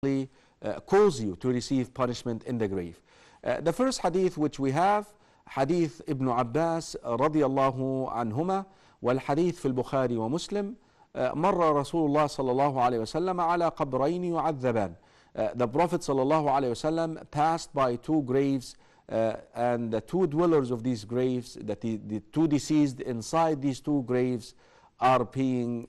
cause you to receive punishment in the grave. The first hadith which we have, حديث ابن عباس رضي الله عنهما، والحديث في البخاري ومسلم. مر رسول الله صلى الله عليه وسلم على قبرين يعذبان. The Prophet صلى الله عليه وسلم passed by two graves, and the two dwellers of these graves, that the two deceased inside these two graves are being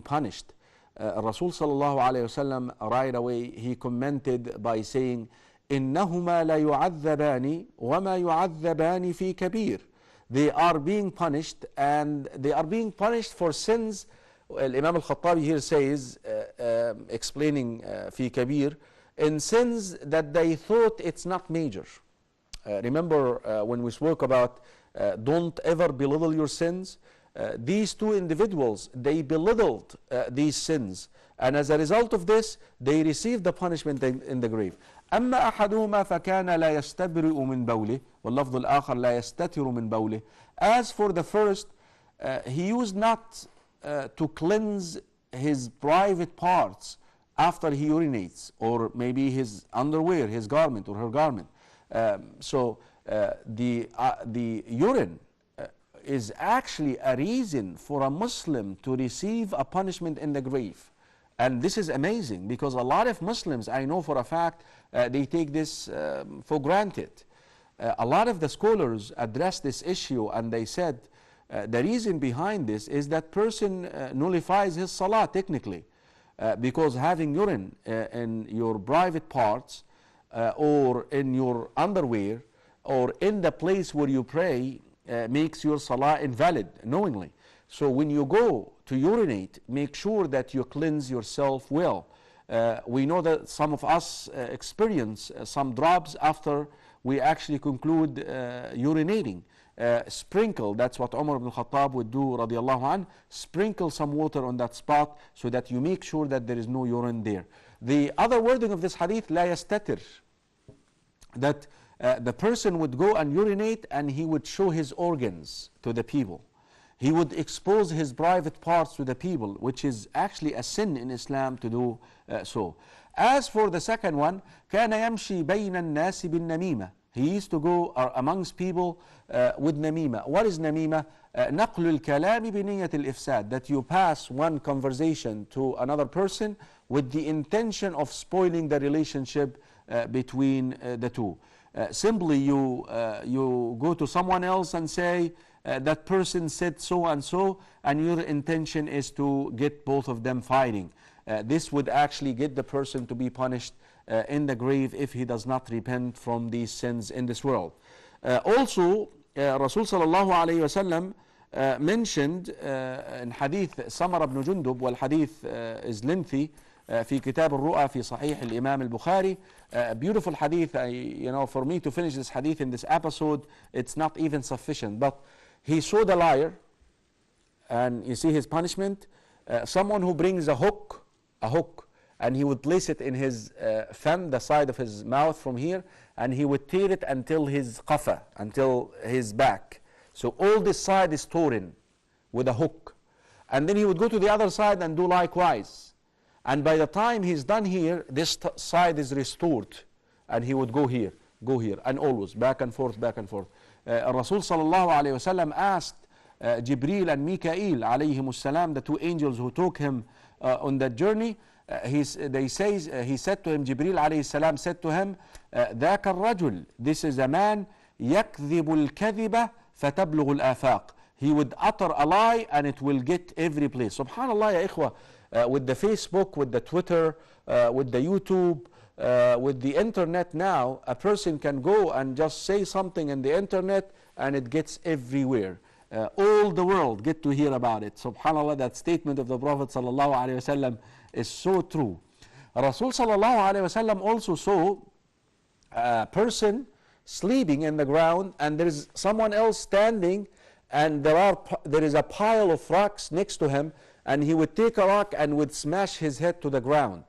punished. Rasul صلى الله عليه وسلم right away he commented by saying, إنهما لا يعذبان وما يعذبان في كبير. They are being punished, and they are being punished for sins. Imam al-Khattabi here says, explaining في كبير, in sins that they thought it's not major. Remember when we spoke about don't ever belittle your sins? These two individuals, they belittled these sins, and as a result of this they received the punishment in the grave. أما أحدهما فكان لا يستبرئ من بوله واللفظ الآخر لا يستتر من بوله. As for the first, he used not to cleanse his private parts after he urinates, or maybe his underwear, his garment or her garment. So the urine is actually a reason for a Muslim to receive a punishment in the grave. And this is amazing, because a lot of Muslims, I know for a fact, they take this for granted. A lot of the scholars addressed this issue, and they said the reason behind this is that person nullifies his salah technically, because having urine in your private parts or in your underwear or in the place where you pray makes your salah invalid knowingly. So when you go to urinate, make sure that you cleanse yourself well. We know that some of us experience some drops after we actually conclude urinating. Sprinkle, that's what Umar ibn Khattab would do radiallahu anh, sprinkle some water on that spot so that you make sure that there is no urine there. The other wording of this hadith, لا يستتر, that the person would go and urinate and he would show his organs to the people. He would expose his private parts to the people, which is actually a sin in Islam to do so. As for the second one, كان يمشي بين الناس بالنميمة. He used to go amongst people with namima. What is namima? نقل الكلام بنية الإفساد. That you pass one conversation to another person with the intention of spoiling the relationship between the two. Simply you go to someone else and say, that person said so and so, and your intention is to get both of them fighting. This would actually get the person to be punished in the grave if he does not repent from these sins in this world. Also, Rasul sallallahu alayhi wasallam mentioned in hadith Samar ibn Jundub, والحديث is lengthy, في كتاب الرؤى في صحيح الإمام البخاري. Beautiful hadith. For me to finish this hadith in this episode, it's not even sufficient. But he saw the liar, and you see his punishment. Someone who brings a hook, and he would place it in his fan, the side of his mouth from here, and he would tear it until his qafa, until his back. So all this side is torn with a hook. And then he would go to the other side and do likewise. And by the time he's done here, this side is restored, and he would go here, and always back and forth, back and forth. Rasul sallallahu alayhi wasallam asked Jibril and Mikael alayhimus salam, the two angels who took him on that journey. He said to him, Jibril alayhi salam said to him, ذاك الرجل, this is a man, يكذب الكذبة فتبلغ الآفاق. He would utter a lie and it will get every place. Subhanallah ya ikhwa. With the Facebook, with the Twitter, with the YouTube, with the internet now, a person can go and just say something in the internet and it gets everywhere. All the world get to hear about it. Subhanallah, that statement of the Prophet sallallahu alaihi wasallam is so true. Rasul sallallahu alaihi wasallam also saw a person sleeping in the ground, and there is someone else standing, and there is a pile of rocks next to him, and he would take a rock and would smash his head to the ground.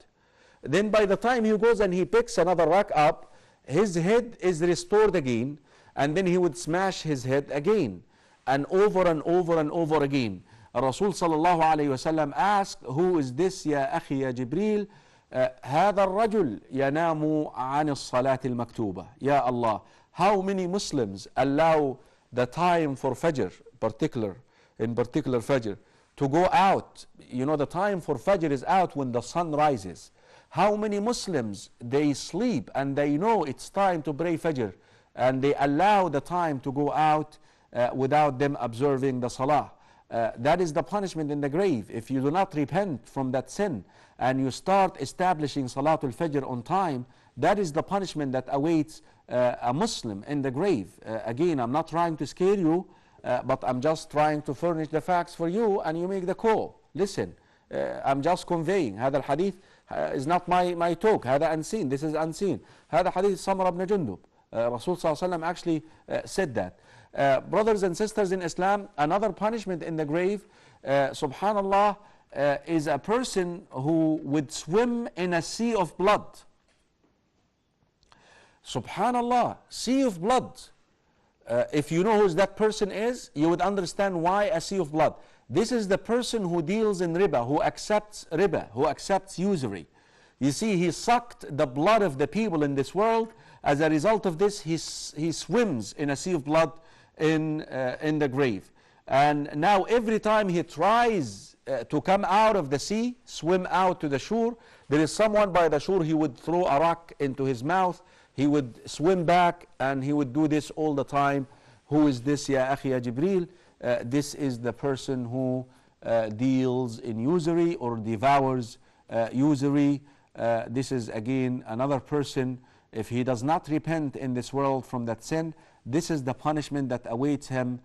Then by the time he goes and he picks another rock up, his head is restored again, and then he would smash his head again, and over and over and over again. Rasul sallallahu alayhi wasallam asked, who is this ya akhi ya Jibreel? هذا الرجل ينام عن الصلاة المكتوبة. Ya Allah, how many Muslims allow the time for Fajr, in particular Fajr, to go out? You know, the time for Fajr is out when the sun rises. How many Muslims, they sleep and they know it's time to pray Fajr, and they allow the time to go out without them observing the Salah. That is the punishment in the grave. If you do not repent from that sin and you start establishing Salatul Fajr on time, that is the punishment that awaits a Muslim in the grave. Again, I'm not trying to scare you, but I'm just trying to furnish the facts for you, and you make the call. Listen, I'm just conveying. هذا الحديث is not my talk. هذا unseen. This is unseen. هذا حديث سمرة بن جندب. Rasul صلى الله عليه وسلم actually said that. Brothers and sisters in Islam, another punishment in the grave, subhanallah, is a person who would swim in a sea of blood. Subhanallah, sea of blood. If you know who that person is, you would understand why a sea of blood. This is the person who deals in riba, who accepts usury. You see, he sucked the blood of the people in this world. As a result of this, he swims in a sea of blood in the grave. And now every time he tries to come out of the sea, swim out to the shore, there is someone by the shore. He would throw a rock into his mouth, he would swim back, and he would do this all the time. Who is this, ya akhi ya Jibreel? This is the person who deals in usury or devours usury. This is again another person. If he does not repent in this world from that sin, this is the punishment that awaits him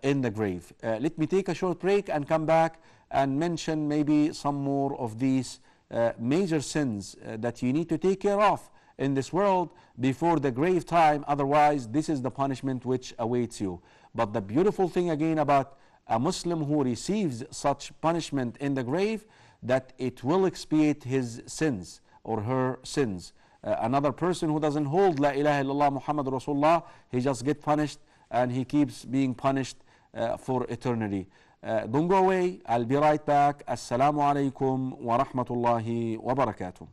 in the grave. Let me take a short break and come back and mention maybe some more of these major sins that you need to take care of in this world before the grave time. Otherwise, this is the punishment which awaits you. But the beautiful thing again about a Muslim who receives such punishment in the grave, that it will expiate his sins or her sins. Another person who doesn't hold La ilaha illallah Muhammad Rasulullah, he just get punished and he keeps being punished for eternity. Don't go away, I'll be right back. Assalamu alaikum wa rahmatullahi wa barakatuh.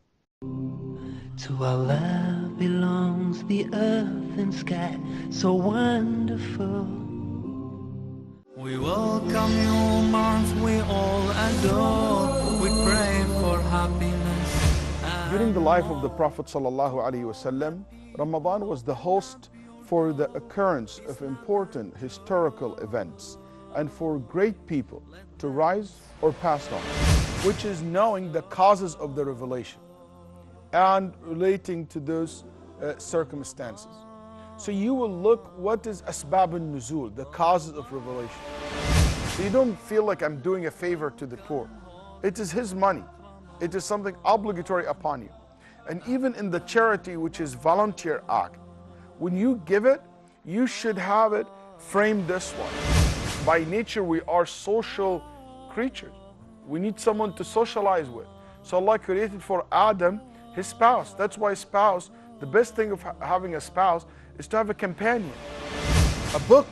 To Allah belongs the earth and sky, so wonderful. We welcome your month, we all adore, we pray for happiness. During the life of the Prophet ﷺ, Ramadan was the host for the occurrence of important historical events and for great people to rise or pass on, which is knowing the causes of the revelation and relating to those circumstances. So you will look what is asbab al-nuzul, the causes of revelation. So you don't feel like I'm doing a favor to the poor. It is his money. It is something obligatory upon you. And even in the charity, which is volunteer act, when you give it, you should have it framed this way. By nature, we are social creatures. We need someone to socialize with. So Allah created for Adam his spouse. That's why spouse, the best thing of having a spouse is to have a companion. A book,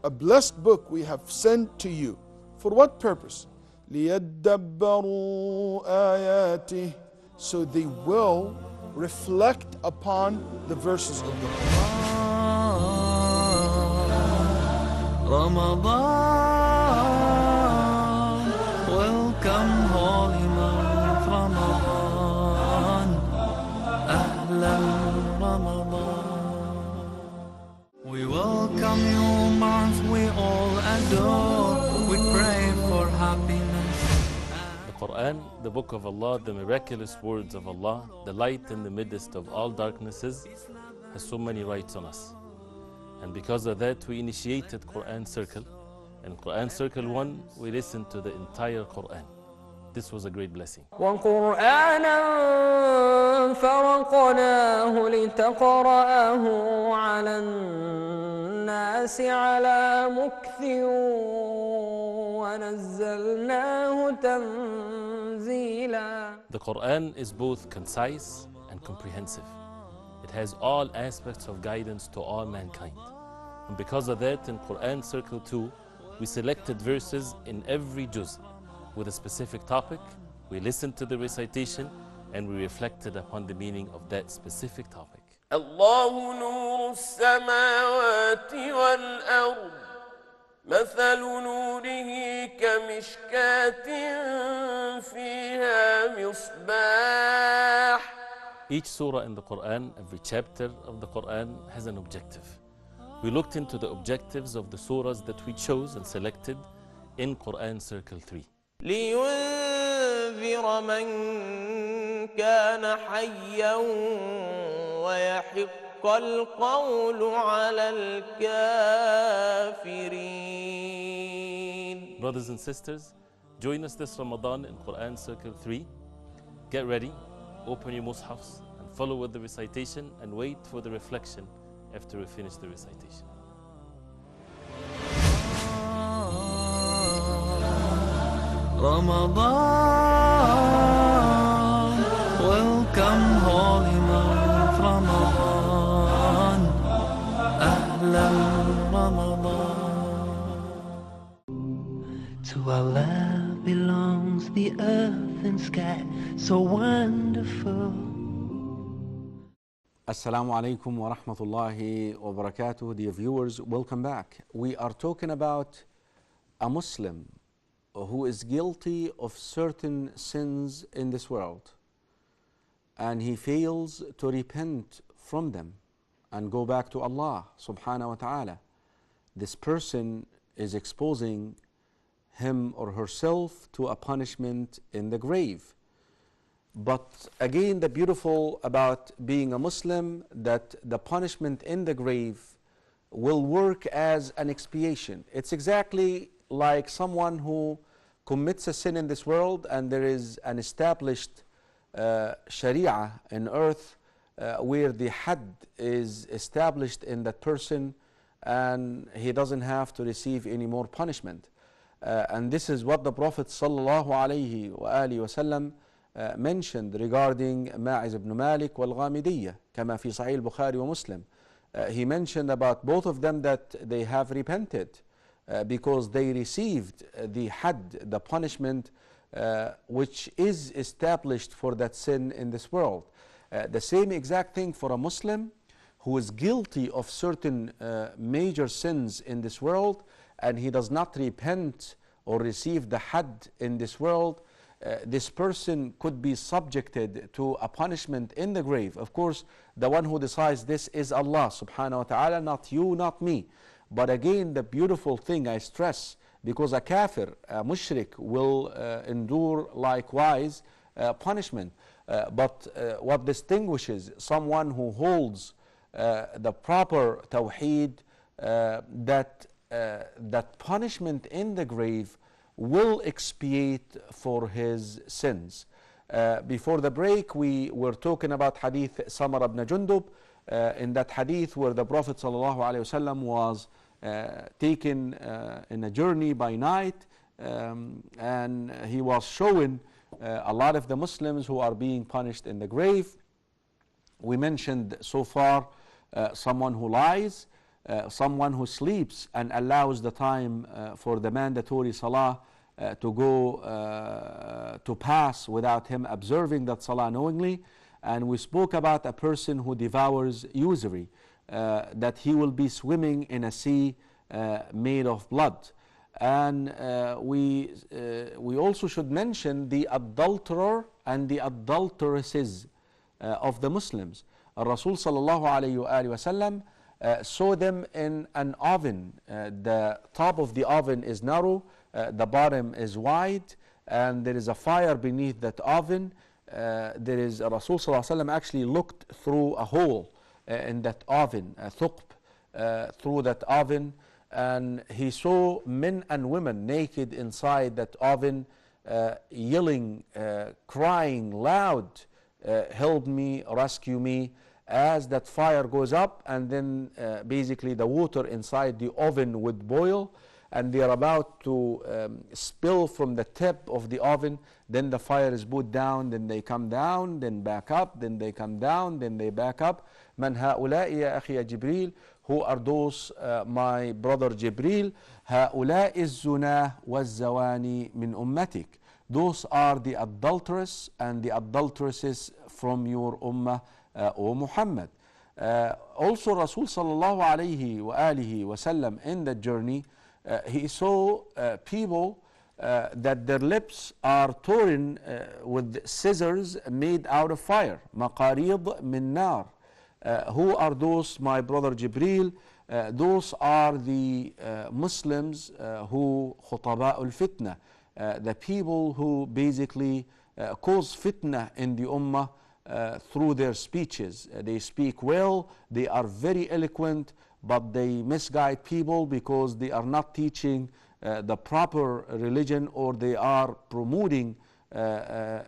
a blessed book we have sent to you. For what purpose? لِيَدَّبَّرُوا آيَاتِهِ, so they will reflect upon the verses of the Quran. Ramadan, welcome holy month Ramadan, Ahlan Ramadan. We welcome your month, we all adore, we pray for happiness. The Quran, the book of Allah, the miraculous words of Allah, the light in the midst of all darknesses, has so many rights on us. And because of that, we initiated Quran Circle. In Quran Circle 1, we listened to the entire Quran. This was a great blessing. وَقُرْآنًا فَرَقْنَاهُ لِتَقْرَأَهُ عَلَى النَّاسِ عَلَى مُكْثٍ وَنَزَّلْنَاهُ تَنزِيلًا. The Quran is both concise and comprehensive. It has all aspects of guidance to all mankind. And because of that, in Quran Circle 2, we selected verses in every juz with a specific topic We listened to the recitation and we reflected upon the meaning of that specific topic. الله نور السماوات والأرض مثل نوره كمشكاة فيها مصباح. Each surah in the Quran, every chapter of the Quran has an objective. We looked into the objectives of the surahs that we chose and selected in Quran Circle 3. لينذر من كان حيا ويحق القول على الكافرين. Brothers and sisters, join us this Ramadan in Quran Circle 3. Get ready, open your mushafs and follow with the recitation and wait for the reflection after we finish the recitation. Ramadan, welcome holy month Ramadan, Ahlan Ramadan. To Allah belongs the earth and sky, so wonderful. Assalamu alaikum wa rahmatullahi wa barakatuh. Dear viewers, welcome back. We are talking about a Muslim who is guilty of certain sins in this world and he fails to repent from them and go back to Allah subhanahu wa ta'ala. This person is exposing him or herself to a punishment in the grave. But again, the beautiful about being a Muslim, that the punishment in the grave will work as an expiation. It's exactly like someone who commits a sin in this world and there is an established sharia in earth where the had is established in that person and he doesn't have to receive any more punishment. And this is what the Prophet sallallahu alayhi wa alihi wasallam mentioned regarding Ma'iz ibn Malik wal Ghamidiyya, كما في صحيح البخاري ومسلم. He mentioned about both of them that they have repented because they received the had, the punishment which is established for that sin in this world. The same exact thing for a Muslim who is guilty of certain major sins in this world and he does not repent or receive the had in this world. This person could be subjected to a punishment in the grave. Of course, the one who decides this is Allah subhanahu wa ta'ala, not you, not me. But again, the beautiful thing I stress, because a kafir, a mushrik, will endure likewise punishment. But what distinguishes someone who holds the proper tawheed, that punishment in the grave will expiate for his sins. Before the break, we were talking about hadith Samar ibn Jundub, in that hadith where the Prophet ﷺ was taken in a journey by night and he was showing a lot of the Muslims who are being punished in the grave. We mentioned so far someone who lies, someone who sleeps and allows the time for the mandatory salah to go to pass without him observing that salah knowingly. And we spoke about a person who devours usury, that he will be swimming in a sea made of blood. And we also should mention the adulterer and the adulteresses of the Muslims. Rasul sallallahu alayhi wa sallam saw them in an oven. The top of the oven is narrow, the bottom is wide, and there is a fire beneath that oven. There is Rasul sallallahu alayhi wa sallam actually looked through a hole in that oven, a thuqb, through that oven, and he saw men and women naked inside that oven, yelling, crying loud, help me, rescue me, as that fire goes up, and then basically the water inside the oven would boil and they are about to spill from the tip of the oven. Then the fire is put down, then they come down, then back up, then they come down, then they back up. Man ha'ula'i ya akhi ya Jibril, who are those, my brother Jibril? Ha'ula'i az-zunah waz-zawani min ummatik. those are the adulteress and the adulteresses from your ummah, O Muhammad. Also Rasul sallallahu alayhi wa alihi wasallam in the journey, he saw people that their lips are torn with scissors made out of fire. Maqarid min nar. Who are those, my brother Jibreel? Those are the Muslims who khutaba al-fitna, the people who basically cause fitna in the ummah through their speeches. They speak well, they are very eloquent, but they misguide people because they are not teaching the proper religion, or they are promoting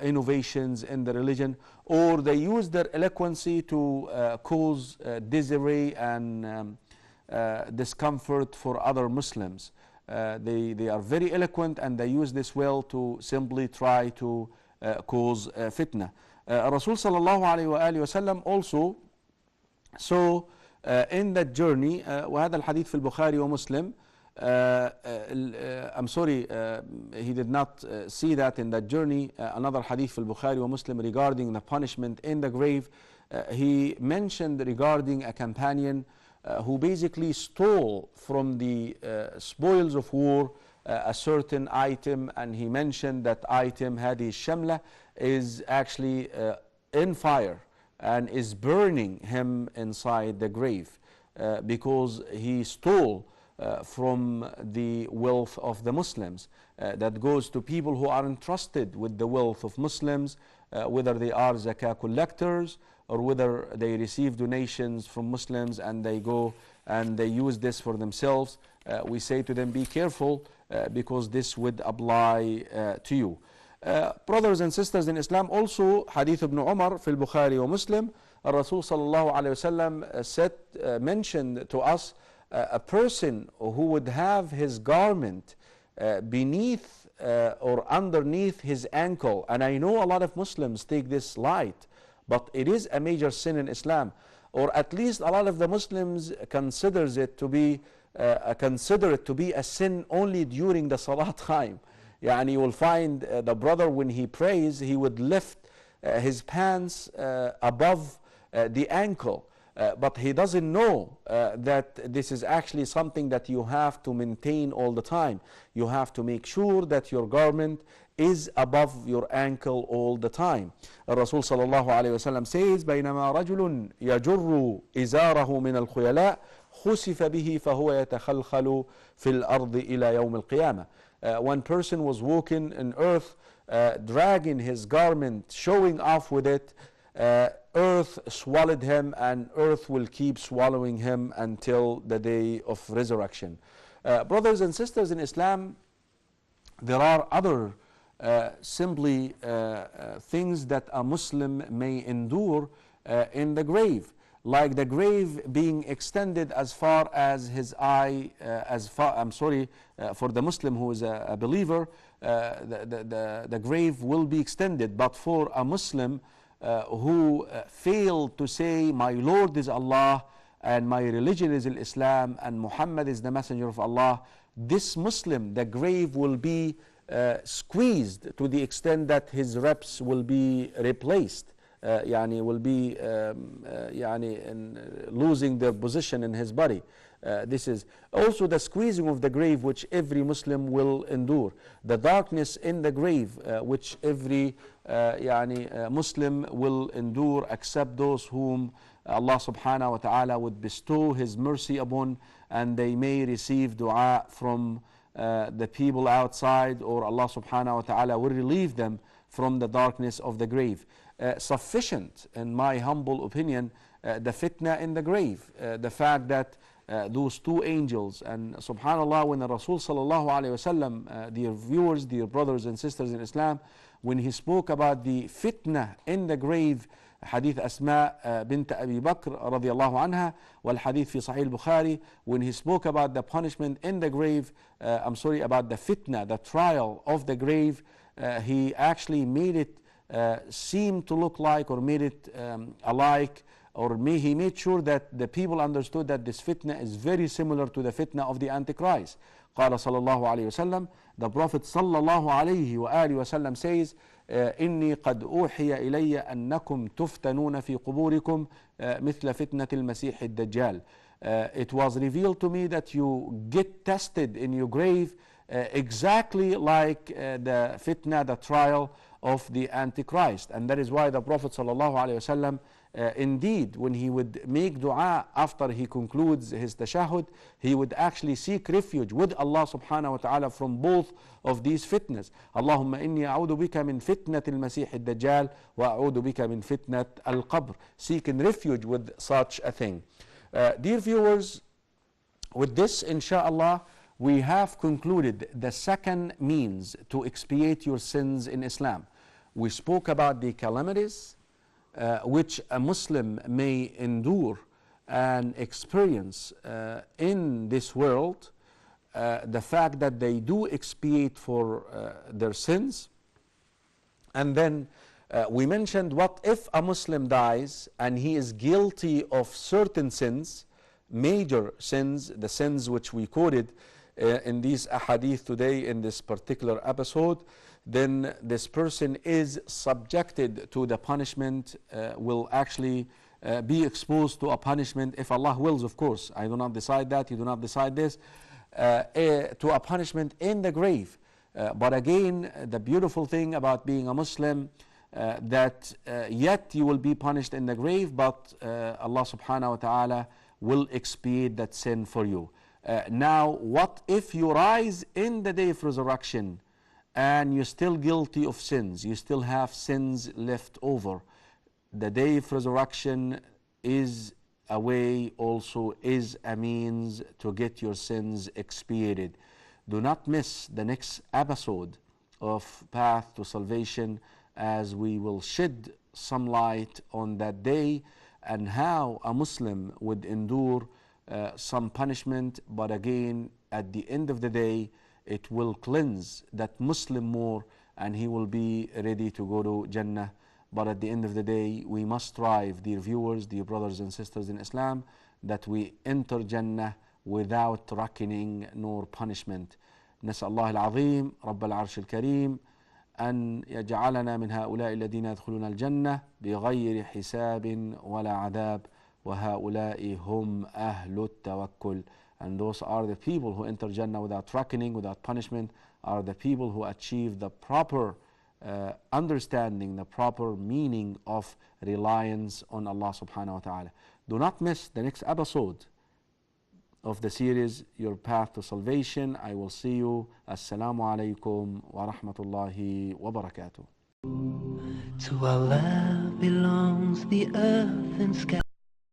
innovations in the religion, or they use their eloquency to cause disarray and discomfort for other Muslims. They are very eloquent, and they use this well to simply try to cause fitna. Rasul sallallahu alayhi wa alihi wasallam also saw in that journey, وهذا الحديث في البخاري ومسلم. I'm sorry, he did not see that in that journey. Another hadith في البخاري ومسلم regarding the punishment in the grave. He mentioned regarding a companion who basically stole from the spoils of war a certain item, and he mentioned that item, هذه الشملة, is actually in fire and is burning him inside the grave because he stole from the wealth of the Muslims. That goes to people who are entrusted with the wealth of Muslims, whether they are zakah collectors or whether they receive donations from Muslims and they go and they use this for themselves. We say to them, be careful because this would apply to you. Brothers and sisters in Islam, also Hadith ibn Umar في البخاري ومسلم, Rasul sallallahu alayhi wasallam said, mentioned to us a person who would have his garment beneath or underneath his ankle. And I know a lot of Muslims take this light, but it is a major sin in Islam, or at least a lot of the Muslims consider it to be a sin only during the salat time. Yani you will find the brother, when he prays, he would lift his pants above the ankle, but he doesn't know that this is actually something that you have to maintain all the time. You have to make sure that your garment is above your ankle all the time. Rasul sallallahu alayhi wasallam says, بينما رجل يجر إزاره من الخيلاء خسف به فهو يتخلخل في الأرض إلى يوم القيامة. One person was walking in earth, dragging his garment, showing off with it. Earth swallowed him, and earth will keep swallowing him until the day of resurrection. Brothers and sisters in Islam, there are other simply things that a Muslim may endure in the grave, like the grave being extended as far as his eye, for the Muslim who is a believer, the grave will be extended. But for a Muslim who failed to say, my Lord is Allah and my religion is Islam and Muhammad is the messenger of Allah, this Muslim, the grave will be squeezed to the extent that his reps will be replaced. Will be losing their position in his body. This is also the squeezing of the grave which every Muslim will endure. The darkness in the grave which every Muslim will endure, except those whom Allah subhanahu wa ta'ala would bestow His mercy upon, and they may receive dua from the people outside, or Allah subhanahu wa ta'ala will relieve them from the darkness of the grave. Sufficient, in my humble opinion, the fitna in the grave, the fact that those two angels, and subhanallah, when the Rasul sallallahu alayhi wasallam, dear viewers, dear brothers and sisters in Islam, when he spoke about the fitna in the grave, hadith Asma bint Abi Bakr radiallahu anha, wal hadith fi Sahih Bukhari, when he spoke about the punishment in the grave, about the fitna, the trial of the grave, he actually made it seem to look like, or made it alike or he made sure that the people understood that this fitna is very similar to the fitna of the Antichrist. قال صلى الله عليه وسلم, the Prophet صلى الله عليه وآله وسلم says, إني قد أوحي إلي أنكم تفتنون في قبوركم مثل فتنة المسيح الدجال. It was revealed to me that you get tested in your grave exactly like the fitna, the trial of the Antichrist. And that is why the Prophet ﷺ, indeed, when he would make dua after he concludes his tashahhud, he would actually seek refuge with Allah subhanahu wa ta'ala from both of these fitnas. Allahumma inni a'udhu bika min fitnat al-masih al-dajjal wa a'udhu bika min fitnat al-qabr. Seeking refuge with such a thing. Dear viewers, with this, inshallah, we have concluded the second means to expiate your sins in Islam. We spoke about the calamities which a Muslim may endure and experience in this world, the fact that they do expiate for their sins. And then we mentioned, what if a Muslim dies and he is guilty of certain sins, major sins, the sins which we quoted in these ahadith today in this particular episode, then this person is subjected to the punishment, will actually be exposed to a punishment, if Allah wills, of course. I do not decide that, you do not decide this, to a punishment in the grave. But again, the beautiful thing about being a Muslim, that yet you will be punished in the grave, but Allah subhanahu wa ta'ala will expiate that sin for you. Now, what if you rise in the day of resurrection and you're still guilty of sins, you still have sins left over? The day of resurrection is a way, also is a means to get your sins expiated. Do not miss the next episode of Path to Salvation, as we will shed some light on that day and how a Muslim would endure some punishment, but again, at the end of the day, it will cleanse that Muslim more and he will be ready to go to Jannah. But at the end of the day, we must strive, dear viewers, dear brothers and sisters in Islam, that we enter Jannah without reckoning nor punishment. نسأل الله العظيم رب العرش الكريم أن يجعلنا من هؤلاء الذين يدخلون الجنة بغير حساب ولا عذاب وهؤلاء هم أهل التوكل. And those are the people who enter Jannah without reckoning, without punishment, are the people who achieve the proper understanding, the proper meaning of reliance on Allah subhanahu wa ta'ala. Do not miss the next episode of the series, Your Path to Salvation. I will see you. Assalamu alaikum wa rahmatullahi wa barakatuh. To Allah belongs the earth and sky.